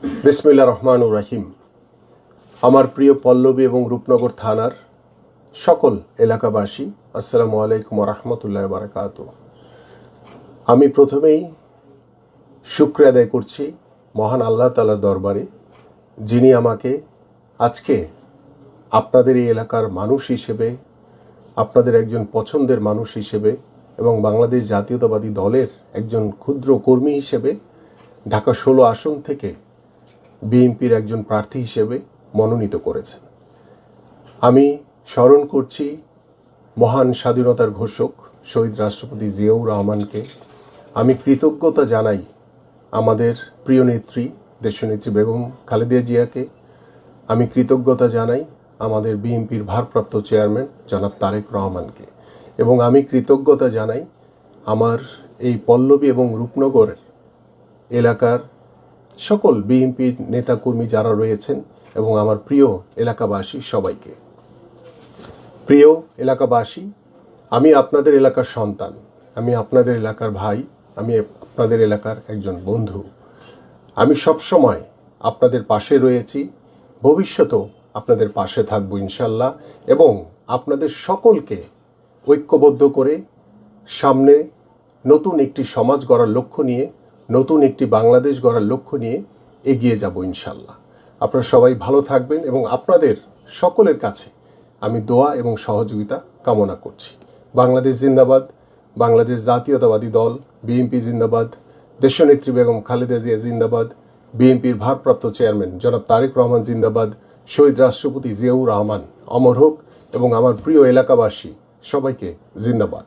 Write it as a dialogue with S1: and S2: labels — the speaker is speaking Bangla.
S1: বিসমিল্লাহির রহমানির রহিম। আমার প্রিয় পল্লবী এবং রূপনগর থানার সকল এলাকাবাসী, আসসালামু আলাইকুম ওয়া রাহমাতুল্লাহি ওয়া বারাকাতুহু। আমি প্রথমেই শুকরিয়া আদায় করছি মহান আল্লাহ তাআলার দরবারে, যিনি আমাকে আজকে আপনাদের এই এলাকার মানুষ হিসেবে, আপনাদের একজন পছন্দের মানুষ হিসেবে এবং বাংলাদেশ জাতীয়তাবাদী দলের একজন ক্ষুদ্র কর্মী হিসেবে ঢাকা 16 আসন থেকে বিএনপির একজন প্রার্থী হিসেবে মনোনীত করেছেন। আমি স্মরণ করছি মহান স্বাধীনতার ঘোষক শহীদ রাষ্ট্রপতি জিয়াউর রহমানকে। আমি কৃতজ্ঞতা জানাই আমাদের প্রিয় নেত্রী দেশনেত্রী বেগম খালেদা জিয়াকে। আমি কৃতজ্ঞতা জানাই আমাদের বিএনপির ভারপ্রাপ্ত চেয়ারম্যান জনাব তারেক রহমানকে। এবং আমি কৃতজ্ঞতা জানাই আমার এই পল্লবী এবং রূপনগর এলাকার সকল বিএনপির নেতাকর্মী যারা রয়েছেন এবং আমার প্রিয় এলাকাবাসী সবাইকে। প্রিয় এলাকাবাসী, আমি আপনাদের এলাকার সন্তান, আমি আপনাদের এলাকার ভাই, আমি আপনাদের এলাকার একজন বন্ধু। আমি সবসময় আপনাদের পাশে রয়েছি, ভবিষ্যতেও আপনাদের পাশে থাকবো ইনশাল্লাহ। এবং আপনাদের সকলকে ঐক্যবদ্ধ করে সামনে নতুন একটি সমাজ গড়ার লক্ষ্য নিয়ে, নতুন একটি বাংলাদেশ গড়ার লক্ষ্য নিয়ে এগিয়ে যাব ইনশাল্লাহ। আপনারা সবাই ভালো থাকবেন এবং আপনাদের সকলের কাছে আমি দোয়া এবং সহযোগিতা কামনা করছি। বাংলাদেশ জিন্দাবাদ, বাংলাদেশ জাতীয়তাবাদী দল বিএনপি জিন্দাবাদ, দেশনেত্রী বেগম খালেদা জিয়া জিন্দাবাদ, বিএনপির ভারপ্রাপ্ত চেয়ারম্যান জনাব তারেক রহমান জিন্দাবাদ, শহীদ রাষ্ট্রপতি জিয়াউর রহমান অমর হোক এবং আমার প্রিয় এলাকাবাসী সবাইকে জিন্দাবাদ।